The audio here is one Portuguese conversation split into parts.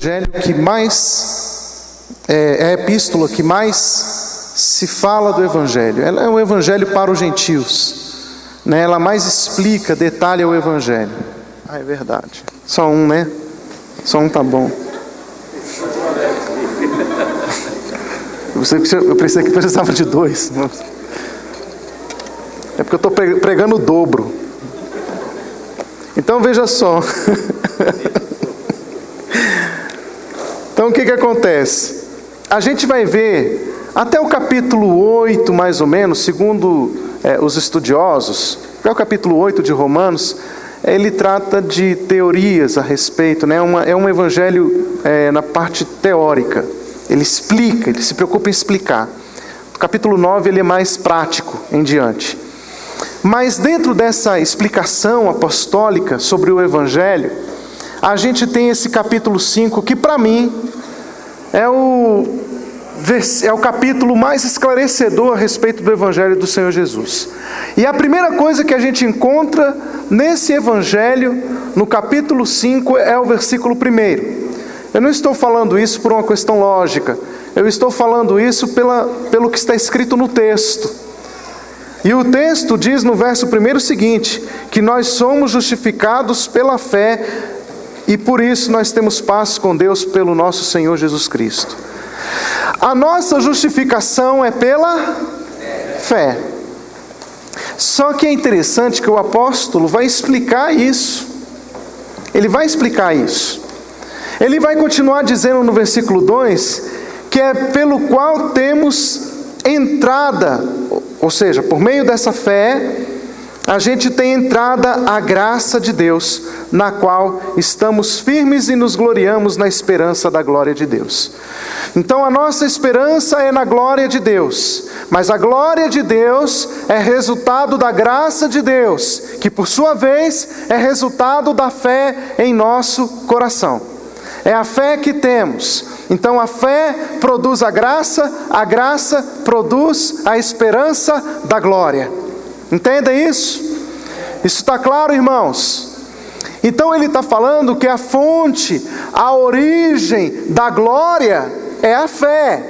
evangelho que mais é a epístola que mais se fala do evangelho. Ela é um evangelho para os gentios, né? Ela mais explica, detalha o evangelho. É verdade. Só um, né? Só um tá bom. Eu pensei que precisava de dois. É porque eu estou pregando o dobro. Então veja só. Então o que acontece? A gente vai ver até o capítulo 8, mais ou menos, segundo os estudiosos, até o capítulo 8 de Romanos, ele trata de teorias a respeito, né? É um evangelho na parte teórica. Ele explica, ele se preocupa em explicar. O capítulo 9 ele é mais prático em diante. Mas dentro dessa explicação apostólica sobre o evangelho, a gente tem esse capítulo 5, que para mim é o capítulo mais esclarecedor a respeito do evangelho do Senhor Jesus. E a primeira coisa que a gente encontra nesse evangelho, no capítulo 5, é o versículo 1. Eu não estou falando isso por uma questão lógica, eu estou falando isso pelo que está escrito no texto. E o texto diz no verso 1 o seguinte, que nós somos justificados pela fé e por isso nós temos paz com Deus pelo nosso Senhor Jesus Cristo. A nossa justificação é pela fé. Só que é interessante que o apóstolo vai explicar isso. Ele vai explicar isso. Ele vai continuar dizendo no versículo 2, que é pelo qual temos entrada, ou seja, por meio dessa fé, a gente tem entrada à graça de Deus, na qual estamos firmes e nos gloriamos na esperança da glória de Deus. Então a nossa esperança é na glória de Deus, mas a glória de Deus é resultado da graça de Deus, que por sua vez é resultado da fé em nosso coração. É a fé que temos. Então a fé produz a graça produz a esperança da glória. Entendem isso? Isso está claro, irmãos? Então ele está falando que a fonte, a origem da glória é a fé.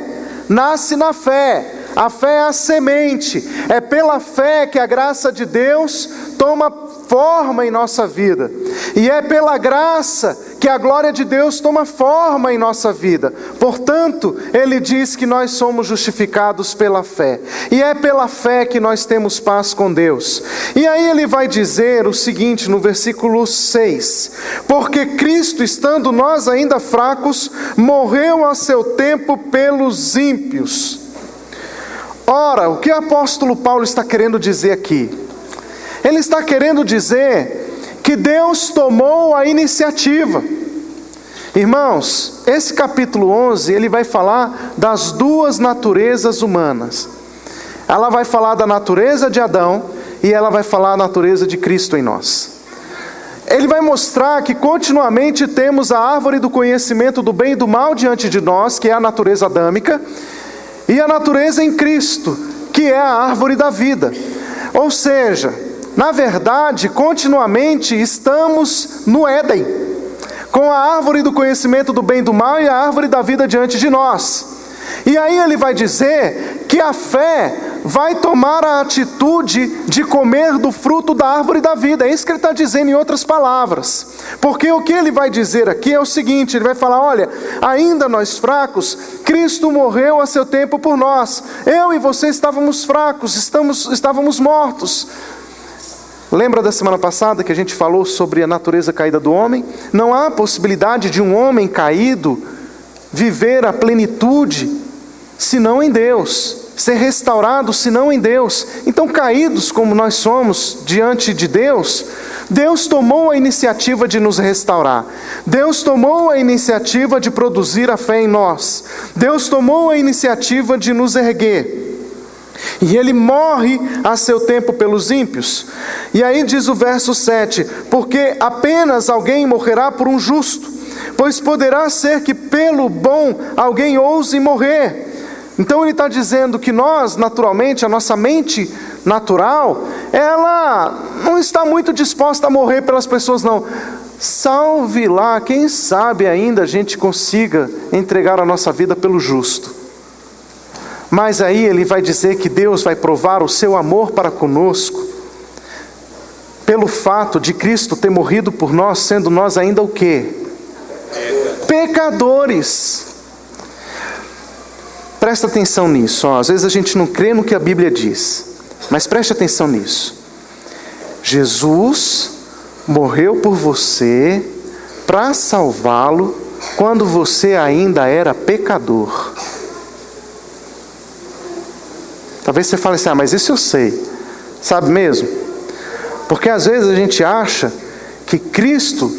Nasce na fé. A fé é a semente. É pela fé que a graça de Deus toma forma em nossa vida. E é pela graça que a glória de Deus toma forma em nossa vida. Portanto, ele diz que nós somos justificados pela fé. E é pela fé que nós temos paz com Deus. E aí ele vai dizer o seguinte no versículo 6. Porque Cristo, estando nós ainda fracos, morreu a seu tempo pelos ímpios. Ora, o que o apóstolo Paulo está querendo dizer aqui? Ele está querendo dizer que Deus tomou a iniciativa. Irmãos, esse capítulo 11, ele vai falar das duas naturezas humanas. Ela vai falar da natureza de Adão e ela vai falar da natureza de Cristo em nós. Ele vai mostrar que continuamente temos a árvore do conhecimento do bem e do mal diante de nós, que é a natureza adâmica, e a natureza em Cristo, que é a árvore da vida. Ou seja, na verdade, continuamente estamos no Éden, com a árvore do conhecimento do bem e do mal e a árvore da vida diante de nós. E aí ele vai dizer que a fé vai tomar a atitude de comer do fruto da árvore da vida. É isso que ele está dizendo em outras palavras. Porque o que ele vai dizer aqui é o seguinte, ele vai falar, olha, ainda nós fracos, Cristo morreu a seu tempo por nós. Eu e você estávamos fracos, estávamos mortos. Lembra da semana passada que a gente falou sobre a natureza caída do homem? Não há possibilidade de um homem caído viver a plenitude senão em Deus, ser restaurado senão em Deus. Então, caídos como nós somos diante de Deus, Deus tomou a iniciativa de nos restaurar. Deus tomou a iniciativa de produzir a fé em nós. Deus tomou a iniciativa de nos erguer. E ele morre a seu tempo pelos ímpios. E aí diz o verso 7, porque apenas alguém morrerá por um justo, pois poderá ser que pelo bom alguém ouse morrer. Então ele está dizendo que nós, naturalmente, a nossa mente natural, ela não está muito disposta a morrer pelas pessoas, não. salve lá, quem sabe ainda a gente consiga entregar a nossa vida pelo justo. Mas aí ele vai dizer que Deus vai provar o seu amor para conosco, pelo fato de Cristo ter morrido por nós, sendo nós ainda o quê? Pecadores. Presta atenção nisso, ó. Às vezes a gente não crê no que a Bíblia diz, mas preste atenção nisso. Jesus morreu por você para salvá-lo quando você ainda era pecador. Talvez você fale assim, mas isso eu sei. Sabe mesmo? Porque às vezes a gente acha que Cristo,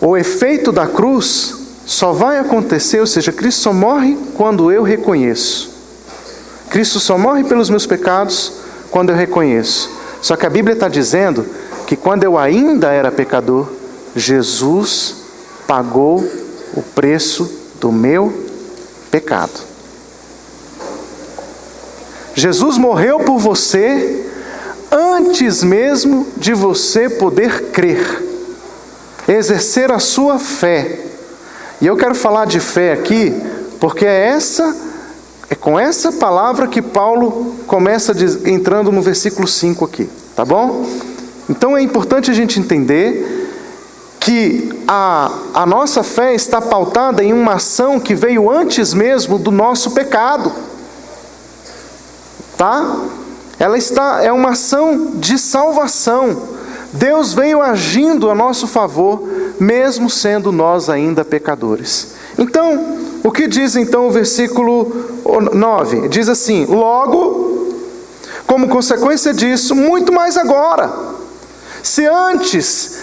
o efeito da cruz, só vai acontecer, ou seja, Cristo só morre quando eu reconheço. Cristo só morre pelos meus pecados quando eu reconheço. Só que a Bíblia está dizendo que quando eu ainda era pecador, Jesus pagou o preço do meu pecado. Jesus morreu por você antes mesmo de você poder crer, exercer a sua fé. E eu quero falar de fé aqui, porque é com essa palavra que Paulo começa entrando no versículo 5 aqui, tá bom? Então é importante a gente entender que a nossa fé está pautada em uma ação que veio antes mesmo do nosso pecado. Tá? É uma ação de salvação. Deus veio agindo a nosso favor, mesmo sendo nós ainda pecadores. Então, o que diz então o versículo 9? Diz assim: logo, como consequência disso, muito mais agora. Se antes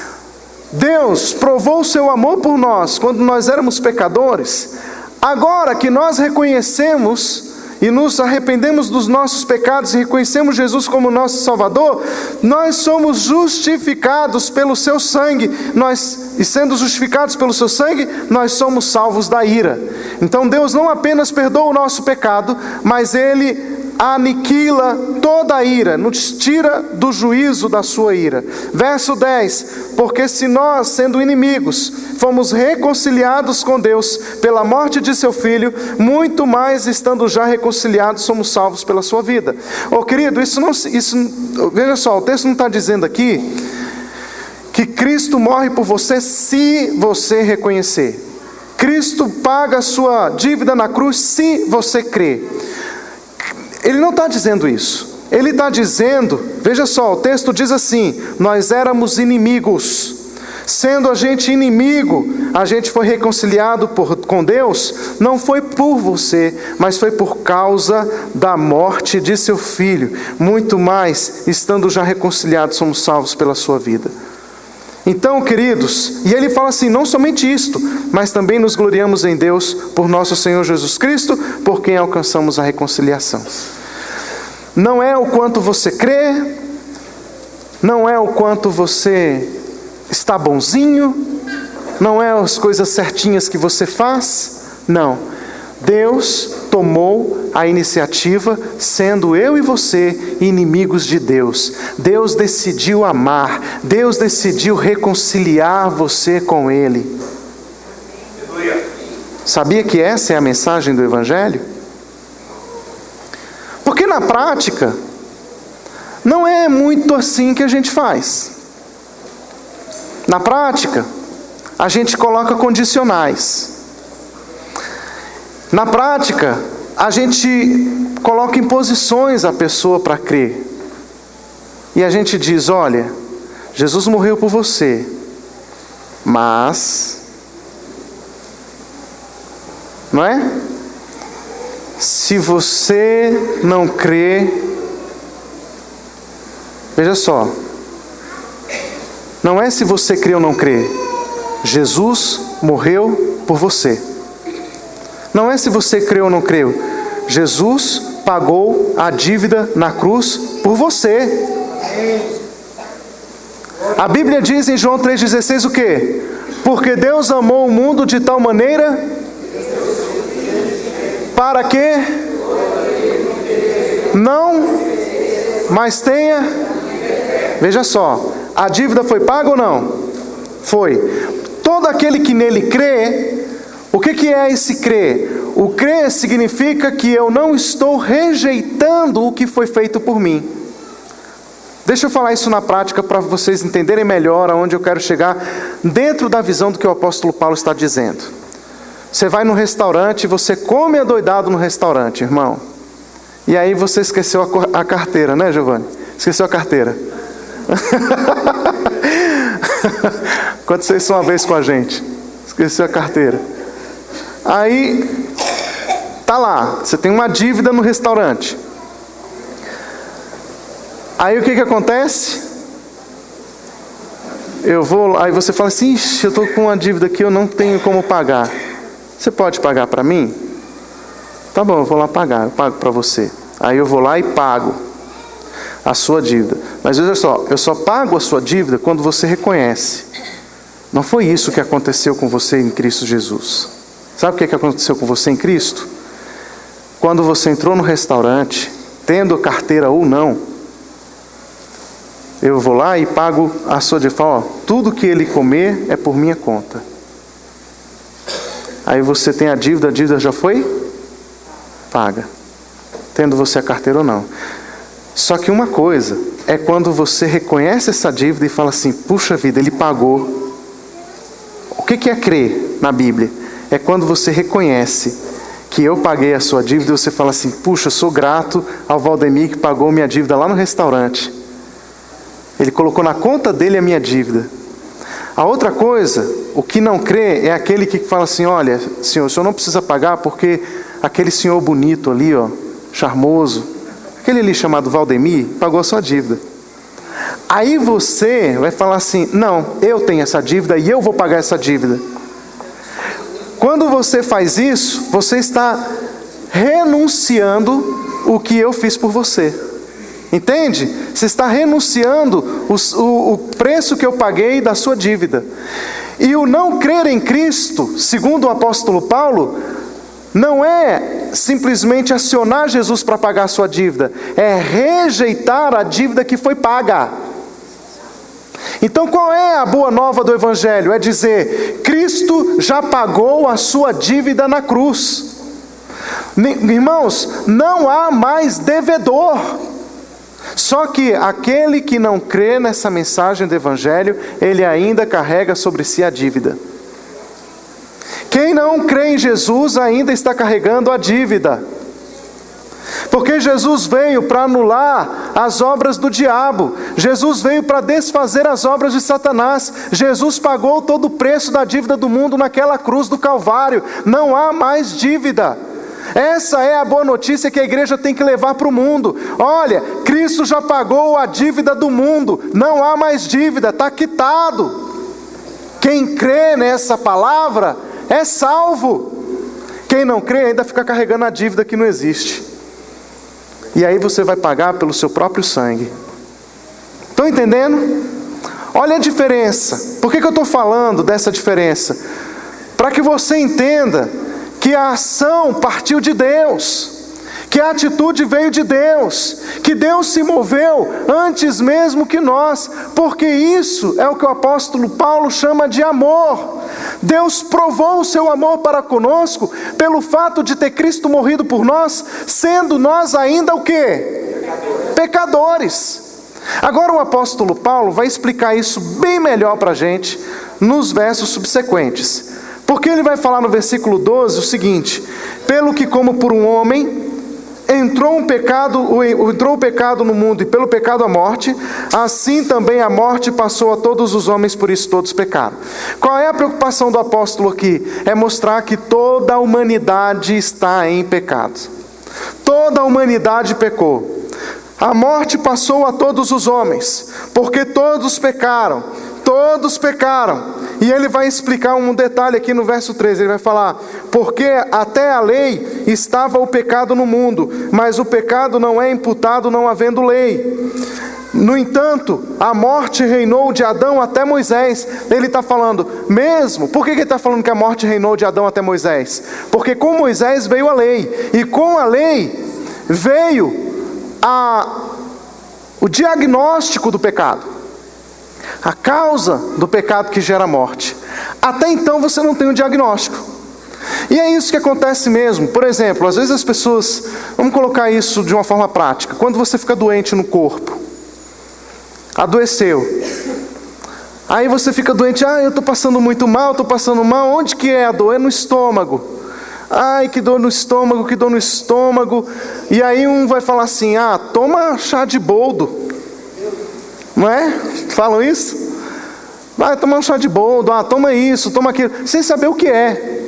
Deus provou o seu amor por nós, quando nós éramos pecadores, agora que nós reconhecemos e nos arrependemos dos nossos pecados e reconhecemos Jesus como nosso Salvador, nós somos justificados pelo seu sangue. E sendo justificados pelo seu sangue, nós somos salvos da ira. Então Deus não apenas perdoa o nosso pecado, mas Ele aniquila toda a ira, nos tira do juízo da sua ira. Verso 10: porque se nós, sendo inimigos, fomos reconciliados com Deus pela morte de seu Filho, muito mais, estando já reconciliados, somos salvos pela sua vida. Querido, veja só, o texto não está dizendo aqui que Cristo morre por você se você reconhecer. Cristo paga a sua dívida na cruz se você crer. Ele não está dizendo isso. Ele está dizendo, veja só, o texto diz assim: nós éramos inimigos. Sendo a gente inimigo, a gente foi reconciliado com Deus, não foi por você, mas foi por causa da morte de seu Filho. Muito mais, estando já reconciliados, somos salvos pela sua vida. Então, queridos, e ele fala assim: não somente isto, mas também nos gloriamos em Deus por nosso Senhor Jesus Cristo, por quem alcançamos a reconciliação. Não é o quanto você crê, não é o quanto você está bonzinho, não é as coisas certinhas que você faz, não. Deus tomou a iniciativa, sendo eu e você inimigos de Deus. Deus decidiu amar, Deus decidiu reconciliar você com Ele. Sabia que essa é a mensagem do Evangelho? Porque na prática, não é muito assim que a gente faz. Na prática, a gente coloca condicionais. Na prática, a gente coloca imposições à pessoa para crer. E a gente diz: olha, Jesus morreu por você, mas, não é? Se você não crê, veja só, não é se você crê ou não crê. Jesus morreu por você. Não é se você crê ou não creu. Jesus pagou a dívida na cruz por você. A Bíblia diz em João 3,16 o quê? Porque Deus amou o mundo de tal maneira para que não, mas tenha. Veja só, a dívida foi paga ou não? Foi. Todo aquele que nele crê, o que é esse crer? O crer significa que eu não estou rejeitando o que foi feito por mim. Deixa eu falar isso na prática para vocês entenderem melhor aonde eu quero chegar dentro da visão do que o apóstolo Paulo está dizendo. Você vai num restaurante e você come adoidado no restaurante, irmão. E aí você esqueceu a carteira, né, Giovanni? Esqueceu a carteira. Aconteceu isso uma vez com a gente. Esqueceu a carteira. Aí, tá lá, você tem uma dívida no restaurante. Aí o que acontece? Aí você fala assim, ixi, eu estou com uma dívida aqui, eu não tenho como pagar. Você pode pagar para mim? Tá bom, eu vou lá pagar, eu pago para você. Aí eu vou lá e pago a sua dívida. Mas veja só, eu só pago a sua dívida quando você reconhece. Não foi isso que aconteceu com você em Cristo Jesus. Sabe o que aconteceu com você em Cristo? Quando você entrou no restaurante, tendo carteira ou não, eu vou lá e pago a sua dívida. Ó, tudo que ele comer é por minha conta. Aí você tem a dívida já foi paga, tendo você a carteira ou não. Só que uma coisa é quando você reconhece essa dívida e fala assim, puxa vida, ele pagou. O que é crer na Bíblia? É quando você reconhece que eu paguei a sua dívida e você fala assim, puxa, eu sou grato ao Valdemir que pagou minha dívida lá no restaurante. Ele colocou na conta dele a minha dívida. A outra coisa, o que não crê é aquele que fala assim, olha, senhor, o senhor não precisa pagar porque aquele senhor bonito ali, ó, charmoso, aquele ali chamado Valdemir, pagou a sua dívida. Aí você vai falar assim, não, eu tenho essa dívida e eu vou pagar essa dívida. Quando você faz isso, você está renunciando o que eu fiz por você. Entende? Você está renunciando o preço que eu paguei da sua dívida. E o não crer em Cristo, segundo o apóstolo Paulo, não é simplesmente acionar Jesus para pagar a sua dívida, é rejeitar a dívida que foi paga. Então qual é a boa nova do Evangelho? É dizer, Cristo já pagou a sua dívida na cruz. Irmãos, não há mais devedor. Só que aquele que não crê nessa mensagem do Evangelho, ele ainda carrega sobre si a dívida. Quem não crê em Jesus ainda está carregando a dívida. Porque Jesus veio para anular as obras do diabo. Jesus veio para desfazer as obras de Satanás. Jesus pagou todo o preço da dívida do mundo naquela cruz do Calvário. Não há mais dívida. Essa é a boa notícia que a igreja tem que levar para o mundo. Olha, Cristo já pagou a dívida do mundo. Não há mais dívida, está quitado. Quem crê nessa palavra é salvo. Quem não crê ainda fica carregando a dívida que não existe. E aí você vai pagar pelo seu próprio sangue. Estão entendendo? Olha a diferença. Por que eu estou falando dessa diferença? Para que você entenda que a ação partiu de Deus, que a atitude veio de Deus, que Deus se moveu antes mesmo que nós, porque isso é o que o apóstolo Paulo chama de amor. Deus provou o seu amor para conosco pelo fato de ter Cristo morrido por nós, sendo nós ainda o quê? Pecadores. Agora o apóstolo Paulo vai explicar isso bem melhor para a gente nos versos subsequentes. Porque ele vai falar no versículo 12 o seguinte, pelo que como por um homem entrou o pecado no mundo e pelo pecado a morte, assim também a morte passou a todos os homens, por isso todos pecaram. Qual é a preocupação do apóstolo aqui? É mostrar que toda a humanidade está em pecado. Toda a humanidade pecou. A morte passou a todos os homens, porque todos pecaram. Todos pecaram. E ele vai explicar um detalhe aqui no verso 13. Ele vai falar, porque até a lei estava o pecado no mundo, mas o pecado não é imputado não havendo lei. No entanto, a morte reinou de Adão até Moisés. Ele está falando mesmo. Por que ele está falando que a morte reinou de Adão até Moisés? Porque com Moisés veio a lei. E com a lei veio o diagnóstico do pecado. A causa do pecado que gera morte. Até então você não tem um diagnóstico. E é isso que acontece mesmo. Por exemplo, às vezes as pessoas, vamos colocar isso de uma forma prática. Quando você fica doente no corpo, adoeceu, aí você fica doente, eu estou passando muito mal, onde que é a dor? É no estômago. Ai, que dor no estômago, que dor no estômago. E aí um vai falar assim, toma chá de boldo. Não é? Falam isso? Vai tomar um chá de boldo, toma isso, toma aquilo, sem saber o que é.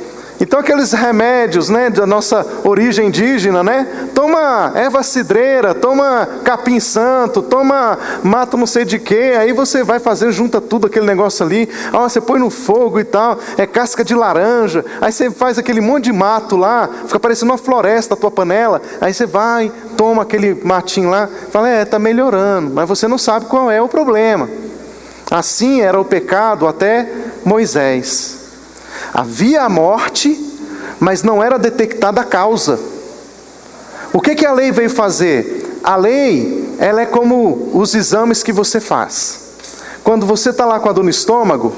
Então aqueles remédios, né, da nossa origem indígena, né? Toma erva cidreira, toma capim santo, toma mata não sei de quê. Aí você vai fazer, junta tudo aquele negócio ali. Você põe no fogo e tal, é casca de laranja. Aí você faz aquele monte de mato lá, fica parecendo uma floresta a tua panela. Aí você vai, toma aquele matinho lá, fala, tá melhorando. Mas você não sabe qual é o problema. Assim era o pecado até Moisés. Havia a morte, mas não era detectada a causa. O que a lei veio fazer? A lei, ela é como os exames que você faz. Quando você está lá com a dor no estômago,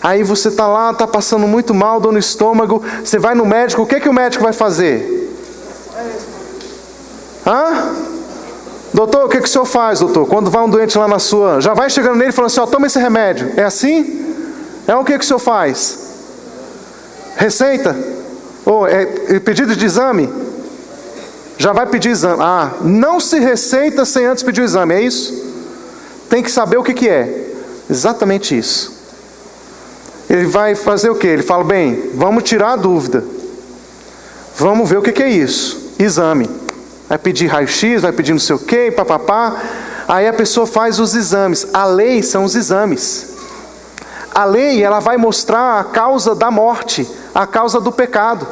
aí você está lá, está passando muito mal, dor no estômago, você vai no médico, o que o médico vai fazer? Doutor, o que o senhor faz, doutor? Quando vai um doente lá na sua... Já vai chegando nele e falando assim, toma esse remédio. É assim? O que o senhor faz? Receita? É pedido de exame? Já vai pedir exame. Não se receita sem antes pedir o exame, é isso? Tem que saber o que é. Exatamente isso. Ele vai fazer o quê? Ele fala, vamos tirar a dúvida. Vamos ver o que é isso. Exame. Vai pedir raio-x, vai pedir não sei o quê, papapá. Aí a pessoa faz os exames. A lei são os exames. A lei, ela vai mostrar a causa da morte, a causa do pecado.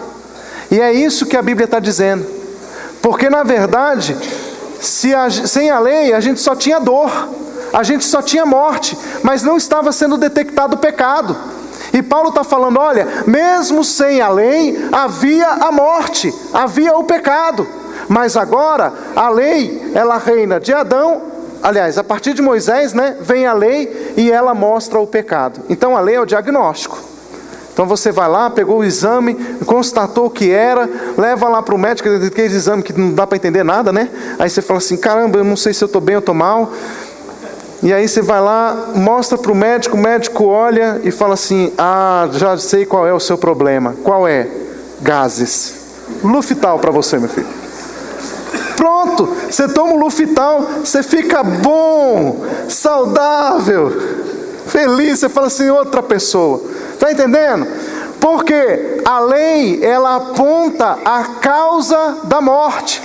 E é isso que a Bíblia está dizendo. Porque, na verdade, sem a lei, a gente só tinha dor, a gente só tinha morte, mas não estava sendo detectado o pecado. E Paulo está falando, olha, mesmo sem a lei, havia a morte, havia o pecado. Mas agora, a lei, ela reina de Adão. Aliás, a partir de Moisés, né, vem a lei e ela mostra o pecado. Então a lei é o diagnóstico. Então você vai lá, pegou o exame, constatou o que era, leva lá para o médico, aquele exame que não dá para entender nada, né? Aí você fala assim, caramba, eu não sei se eu estou bem ou estou mal. E aí você vai lá, mostra para o médico olha e fala assim, já sei qual é o seu problema. Qual é? Gases. Luftal para você, meu filho. Pronto, você toma o Luftal, você fica bom, saudável, feliz, você fala assim, outra pessoa. Está entendendo? Porque a lei, ela aponta a causa da morte.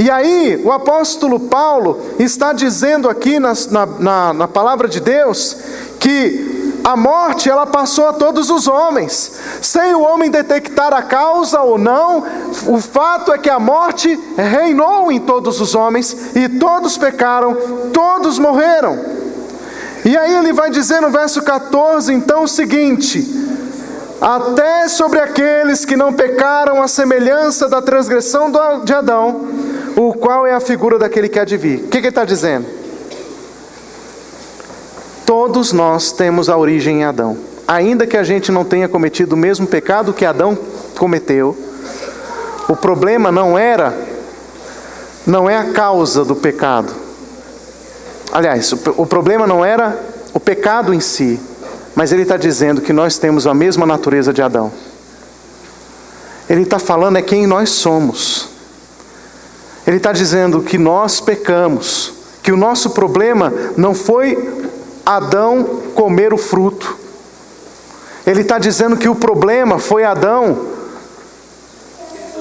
E aí, o apóstolo Paulo está dizendo aqui na palavra de Deus, que a morte, ela passou a todos os homens, sem o homem detectar a causa ou não. O fato é que a morte reinou em todos os homens, e todos pecaram, todos morreram. E aí ele vai dizer no verso 14, então, o seguinte: até sobre aqueles que não pecaram, a semelhança da transgressão de Adão, o qual é a figura daquele que há de vir. O que ele está dizendo? Todos nós temos a origem em Adão. Ainda que a gente não tenha cometido o mesmo pecado que Adão cometeu, o problema não é a causa do pecado. Aliás, o problema não era o pecado em si, mas ele está dizendo que nós temos a mesma natureza de Adão. Ele está falando quem nós somos. Ele está dizendo que nós pecamos, que o nosso problema não foi Adão comer o fruto. Ele está dizendo que o problema foi Adão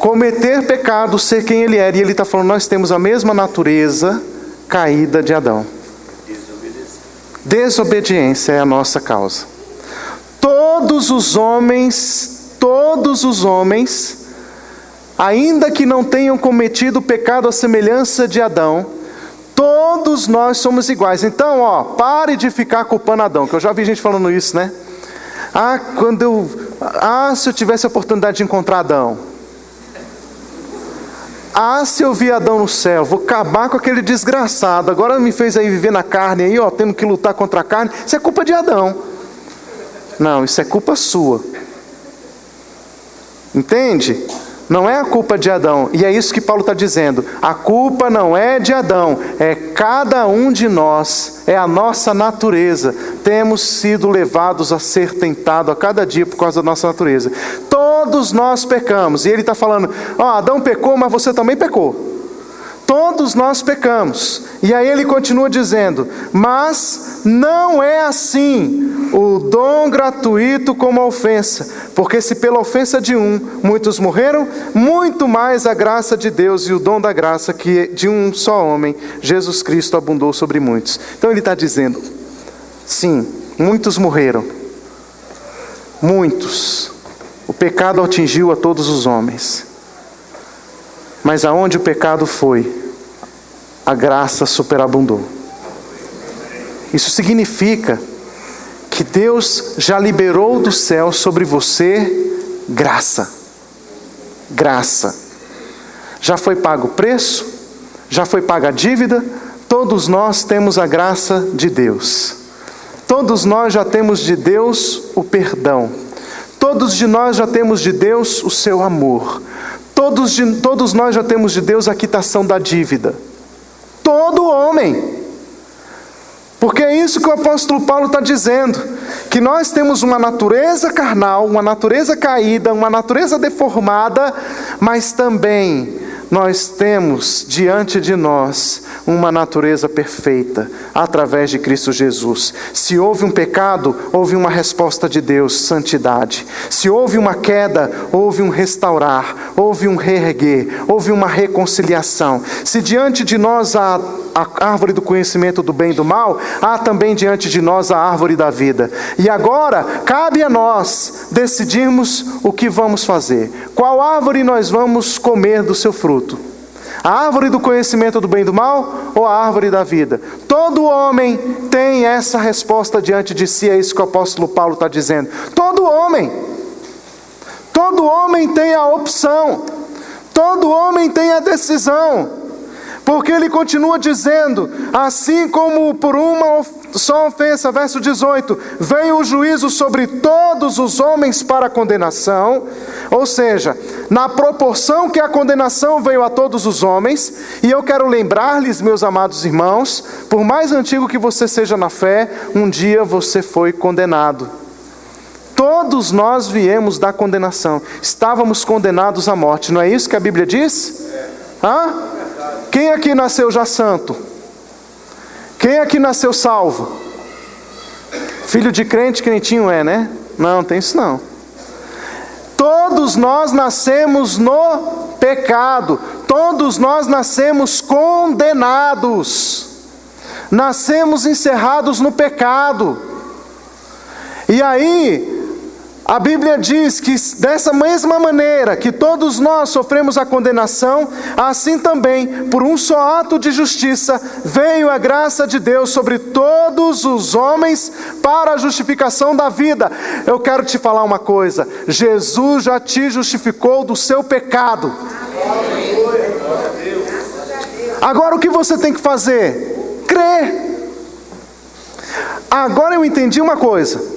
cometer pecado, ser quem ele era. E ele está falando, nós temos a mesma natureza caída de Adão. Desobediência é a nossa causa. Todos os homens, ainda que não tenham cometido pecado à semelhança de Adão, todos nós somos iguais. Então, pare de ficar culpando Adão, que eu já vi gente falando isso, né? Se eu tivesse a oportunidade de encontrar Adão. Se eu vi Adão no céu, vou acabar com aquele desgraçado. Agora me fez aí viver na carne, aí, tendo que lutar contra a carne. Isso é culpa de Adão. Não, isso é culpa sua. Entende? Não é a culpa de Adão. E é isso que Paulo está dizendo. A culpa não é de Adão. É cada um de nós. É a nossa natureza. Temos sido levados a ser tentados a cada dia por causa da nossa natureza. Todos nós pecamos. E ele está falando, Adão pecou, mas você também pecou. Todos nós pecamos. E aí ele continua dizendo, mas não é assim o dom gratuito como a ofensa. Porque se pela ofensa de um, muitos morreram, muito mais a graça de Deus e o dom da graça que de um só homem, Jesus Cristo, abundou sobre muitos. Então ele está dizendo, sim, muitos morreram. Muitos. O pecado atingiu a todos os homens. Mas aonde o pecado foi, a graça superabundou. Isso significa que Deus já liberou do céu sobre você graça. Graça. Já foi pago o preço, já foi paga a dívida, todos nós temos a graça de Deus. Todos nós já temos de Deus o perdão. Todos de nós já temos de Deus o seu amor. Todos nós já temos de Deus a quitação da dívida. Todo homem. Porque é isso que o apóstolo Paulo está dizendo. Que nós temos uma natureza carnal, uma natureza caída, uma natureza deformada, mas também nós temos diante de nós uma natureza perfeita, através de Cristo Jesus. Se houve um pecado, houve uma resposta de Deus, santidade. Se houve uma queda, houve um restaurar, houve um reerguer, houve uma reconciliação. Se diante de nós há a árvore do conhecimento do bem e do mal, há também diante de nós a árvore da vida. E agora, cabe a nós decidirmos o que vamos fazer. Qual árvore nós vamos comer do seu fruto? A árvore do conhecimento do bem e do mal ou a árvore da vida? Todo homem tem essa resposta diante de si, é isso que o apóstolo Paulo está dizendo. Todo homem tem a opção, todo homem tem a decisão. Porque ele continua dizendo, assim como por uma só ofensa, verso 18, veio o juízo sobre todos os homens para condenação, ou seja, na proporção que a condenação veio a todos os homens, e eu quero lembrar-lhes, meus amados irmãos, por mais antigo que você seja na fé, um dia você foi condenado. Todos nós viemos da condenação, estávamos condenados à morte, não é isso que a Bíblia diz? Quem aqui nasceu já santo? Quem aqui nasceu salvo? Filho de crente, crentinho é, né? Não, tem isso não. Todos nós nascemos no pecado. Todos nós nascemos condenados. Nascemos encerrados no pecado. E aí, a Bíblia diz que dessa mesma maneira que todos nós sofremos a condenação, assim também, por um só ato de justiça, veio a graça de Deus sobre todos os homens para a justificação da vida. Eu quero te falar uma coisa, Jesus já te justificou do seu pecado. Agora o que você tem que fazer? Crer. Agora eu entendi uma coisa.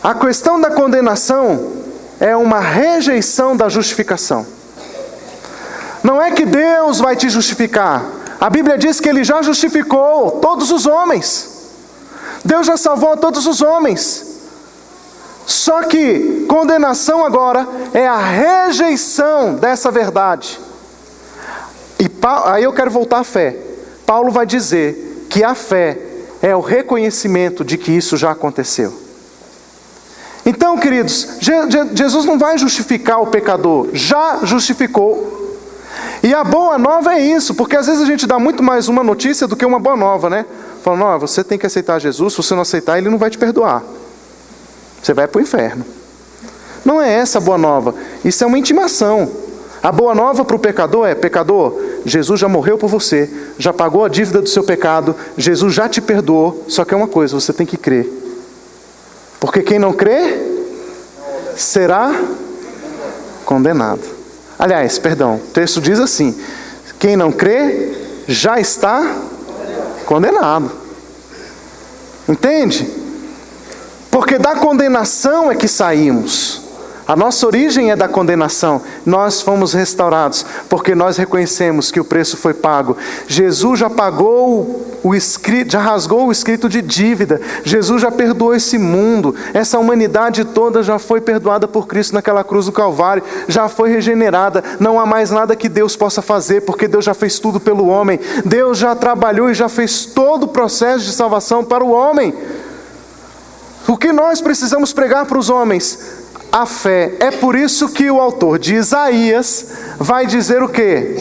A questão da condenação é uma rejeição da justificação. Não é que Deus vai te justificar. A Bíblia diz que Ele já justificou todos os homens. Deus já salvou todos os homens. Só que condenação agora é a rejeição dessa verdade. E aí eu quero voltar à fé. Paulo vai dizer que a fé é o reconhecimento de que isso já aconteceu. Então, queridos, Jesus não vai justificar o pecador, já justificou. E a boa nova é isso, porque às vezes a gente dá muito mais uma notícia do que uma boa nova, né? Falando, você tem que aceitar Jesus, se você não aceitar, Ele não vai te perdoar. Você vai para o inferno. Não é essa a boa nova, isso é uma intimação. A boa nova para o pecador é, pecador, Jesus já morreu por você, já pagou a dívida do seu pecado, Jesus já te perdoou, só que é uma coisa, você tem que crer. Porque quem não crê, será condenado. Aliás, perdão, o texto diz assim, quem não crê, já está condenado. Entende? Porque Porque da condenação é que saímos. A nossa origem é da condenação. Nós fomos restaurados, porque nós reconhecemos que o preço foi pago. Jesus já pagou o escrito, já rasgou o escrito de dívida. Jesus já perdoou esse mundo. Essa humanidade toda já foi perdoada por Cristo naquela cruz do Calvário. Já foi regenerada. Não há mais nada que Deus possa fazer, porque Deus já fez tudo pelo homem. Deus já trabalhou e já fez todo o processo de salvação para o homem. O que nós precisamos pregar para os homens? A fé. É por isso que o autor de Isaías vai dizer o quê?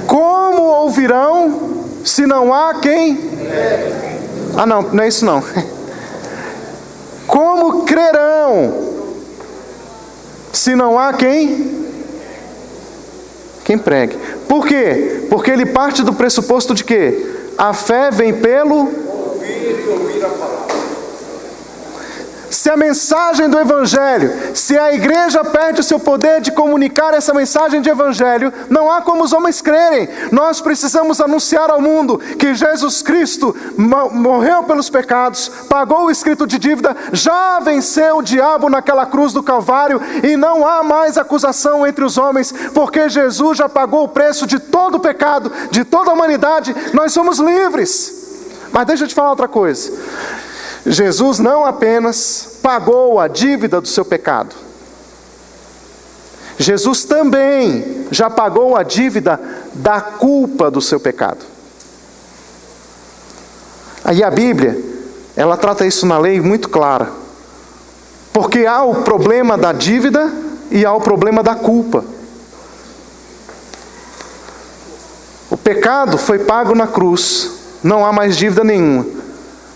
Como ouvirão se não há quem? Ah, não é isso não. Como crerão se não há quem? Quem pregue. Por quê? Porque ele parte do pressuposto de que a fé vem pelo ouvir a palavra. Se a mensagem do Evangelho, se a igreja perde o seu poder de comunicar essa mensagem de Evangelho, não há como os homens crerem. Nós precisamos anunciar ao mundo que Jesus Cristo morreu pelos pecados, pagou o escrito de dívida, já venceu o diabo naquela cruz do Calvário e não há mais acusação entre os homens, porque Jesus já pagou o preço de todo o pecado, de toda a humanidade. Nós somos livres. Mas deixa eu te falar outra coisa. Jesus não apenas pagou a dívida do seu pecado. Jesus também já pagou a dívida da culpa do seu pecado. Aí a Bíblia, ela trata isso na lei muito clara. Porque há o problema da dívida e há o problema da culpa. O pecado foi pago na cruz, não há mais dívida nenhuma.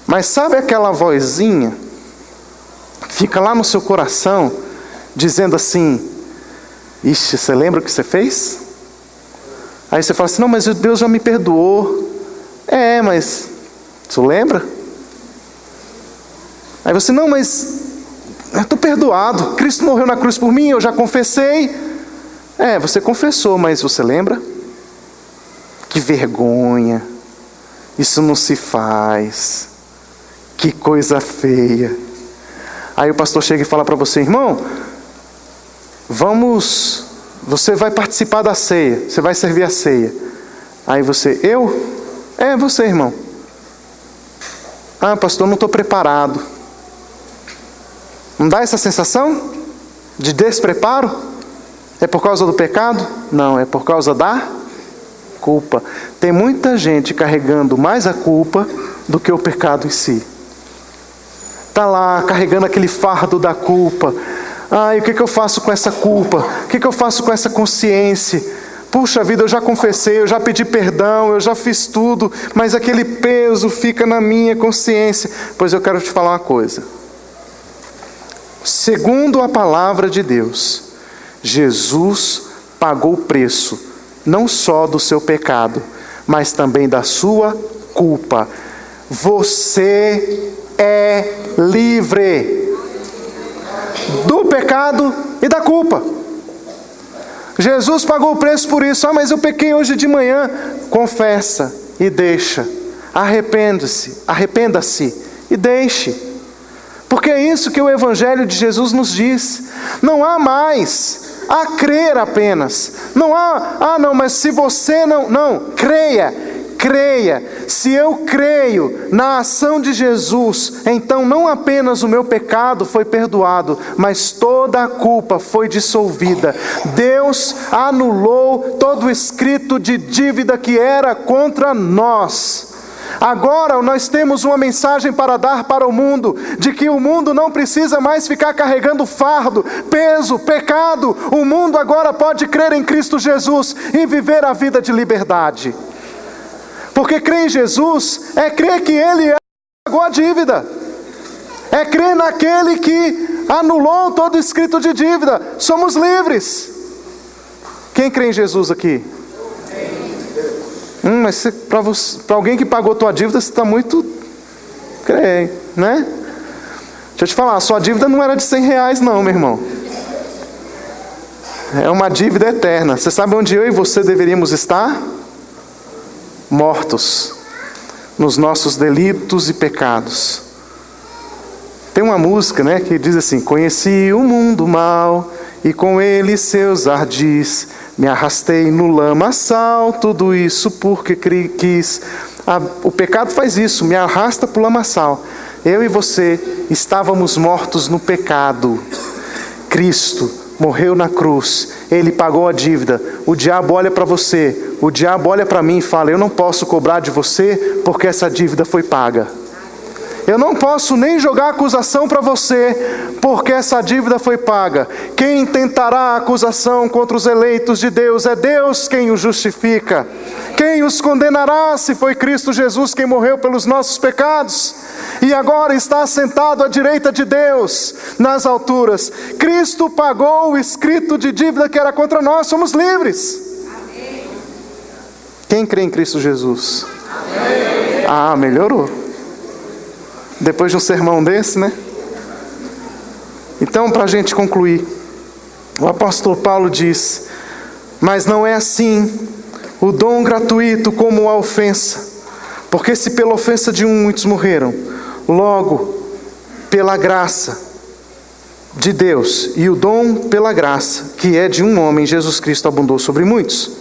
Mas sabe aquela vozinha que fica lá no seu coração, dizendo assim: ixi, você lembra o que você fez? Aí você fala assim: não, mas Deus já me perdoou. Mas você lembra? Aí você: não, mas eu estou perdoado, Cristo morreu na cruz por mim, eu já confessei. Você confessou, mas você lembra? Que vergonha, isso não se faz. Que coisa feia. Aí o pastor chega e fala para você: irmão, você vai participar da ceia, você vai servir a ceia. Aí você: eu? Você, irmão. Ah, pastor, não estou preparado. Não dá essa sensação de despreparo? É por causa do pecado? Não, é por causa da culpa. Tem muita gente carregando mais a culpa do que o pecado em si. Está lá carregando aquele fardo da culpa. O que eu faço com essa culpa? O que eu faço com essa consciência? Puxa vida, eu já confessei, eu já pedi perdão, eu já fiz tudo, mas aquele peso fica na minha consciência. Pois eu quero te falar uma coisa. Segundo a palavra de Deus, Jesus pagou o preço, não só do seu pecado, mas também da sua culpa. Você é livre do pecado e da culpa. Jesus pagou o preço por isso. Mas eu pequei hoje de manhã. Confessa e deixa. Arrependa-se e deixe. Porque é isso que o Evangelho de Jesus nos diz. Não há mais a crer apenas. Não há, não, mas se você não, creia. Se eu creio na ação de Jesus, então não apenas o meu pecado foi perdoado, mas toda a culpa foi dissolvida. Deus anulou todo o escrito de dívida que era contra nós. Agora nós temos uma mensagem para dar para o mundo, de que o mundo não precisa mais ficar carregando fardo, peso, pecado. O mundo agora pode crer em Cristo Jesus e viver a vida de liberdade. Porque crer em Jesus é crer que Ele pagou a dívida. É crer naquele que anulou todo o escrito de dívida. Somos livres. Quem crê em Jesus aqui? Mas para alguém que pagou tua dívida, você está muito... Crê, né? Deixa eu te falar, a sua dívida não era de R$100 não, meu irmão. É uma dívida eterna. Você sabe onde eu e você deveríamos estar? Mortos nos nossos delitos e pecados. Tem uma música, né, que diz assim: conheci o mundo mal e com ele seus ardis, me arrastei no lamaçal, tudo isso porque quis. O pecado faz isso, me arrasta para o lamaçal. Eu e você estávamos mortos no pecado. Cristo morreu na cruz, Ele pagou a dívida. O diabo olha para você, o diabo olha para mim e fala: eu não posso cobrar de você porque essa dívida foi paga. Eu não posso nem jogar acusação para você, porque essa dívida foi paga. Quem tentará a acusação contra os eleitos de Deus? É Deus quem os justifica. Quem os condenará se foi Cristo Jesus quem morreu pelos nossos pecados? E agora está sentado à direita de Deus, nas alturas. Cristo pagou o escrito de dívida que era contra nós, somos livres. Amém. Quem crê em Cristo Jesus? Amém. Ah, melhorou. Depois de um sermão desse, né? Então, para a gente concluir, o apóstolo Paulo diz: mas não é assim o dom gratuito como a ofensa, porque se pela ofensa de um muitos morreram, logo pela graça de Deus e o dom pela graça que é de um homem, Jesus Cristo, abundou sobre muitos.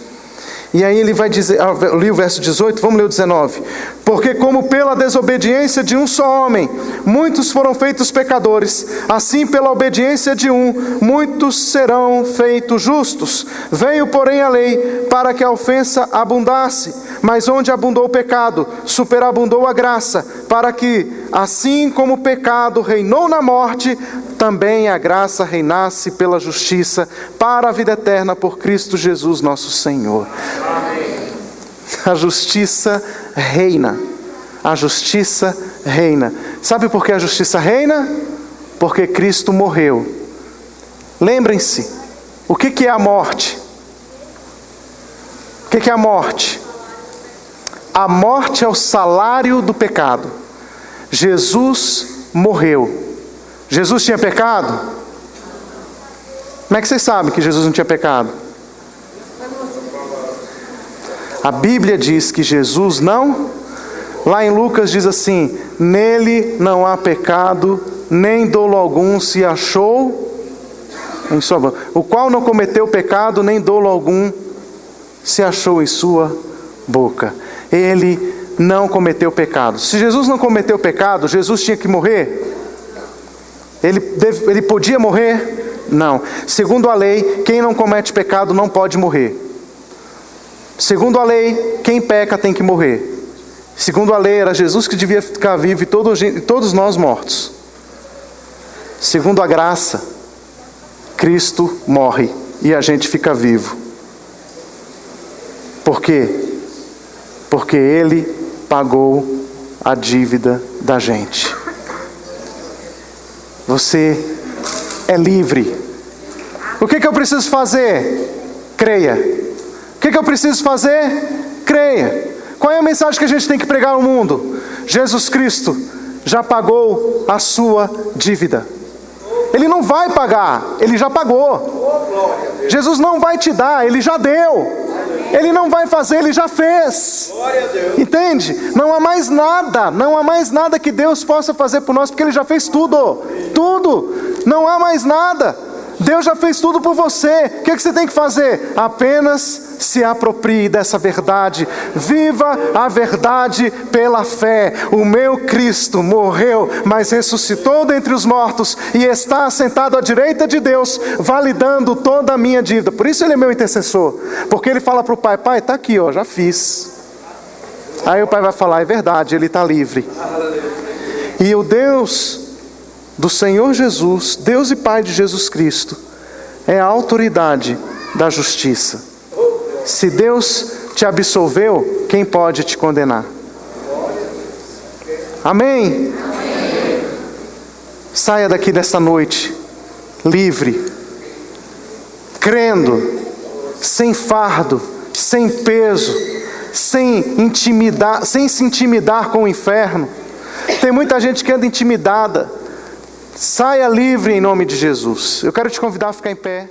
E aí ele vai dizer, eu li o verso 18, vamos ler o 19. Porque como pela desobediência de um só homem, muitos foram feitos pecadores, assim pela obediência de um, muitos serão feitos justos. Veio, porém, a lei para que a ofensa abundasse, mas onde abundou o pecado, superabundou a graça, para que, assim como o pecado reinou na morte, também a graça reinasse pela justiça para a vida eterna por Cristo Jesus nosso Senhor. Amém. A justiça reina. A justiça reina. Sabe por que a justiça reina? Porque Cristo morreu. Lembrem-se, o que é a morte? O que é a morte? A morte é o salário do pecado. Jesus morreu. Jesus tinha pecado? Como é que vocês sabem que Jesus não tinha pecado? A Bíblia diz que Jesus não. Lá em Lucas diz assim: nele não há pecado, nem dolo algum se achou em sua boca. O qual não cometeu pecado, nem dolo algum se achou em sua boca. Ele não cometeu pecado. Se Jesus não cometeu pecado, Jesus tinha que morrer? Ele podia morrer? Não. Segundo a lei, quem não comete pecado não pode morrer. Segundo a lei, quem peca tem que morrer. Segundo a lei, era Jesus que devia ficar vivo e todos nós mortos. Segundo a graça, Cristo morre e a gente fica vivo. Por quê? Porque Ele pagou a dívida da gente. Você é livre. O que eu preciso fazer? Creia. O que eu preciso fazer? Creia. Qual é a mensagem que a gente tem que pregar ao mundo? Jesus Cristo já pagou a sua dívida. Ele não vai pagar, Ele já pagou. Jesus não vai te dar, Ele já deu. Ele não vai fazer, Ele já fez. Entende? Não há mais nada que Deus possa fazer por nós, porque Ele já fez tudo. Tudo. Não há mais nada. Deus já fez tudo por você. O que você tem que fazer? Apenas se aproprie dessa verdade. Viva a verdade pela fé. O meu Cristo morreu, mas ressuscitou dentre os mortos e está sentado à direita de Deus, validando toda a minha dívida. Por isso Ele é meu intercessor. Porque Ele fala para o Pai: Pai, está aqui, ó, já fiz. Aí o Pai vai falar: é verdade, Ele está livre. E o Deus do Senhor Jesus, Deus e Pai de Jesus Cristo, é a autoridade da justiça. Se Deus te absolveu, quem pode te condenar? Amém? Amém. Saia daqui dessa noite livre, crendo, sem fardo, sem peso, sem se intimidar com o inferno. Tem muita gente que anda intimidada. Saia livre em nome de Jesus. Eu quero te convidar a ficar em pé.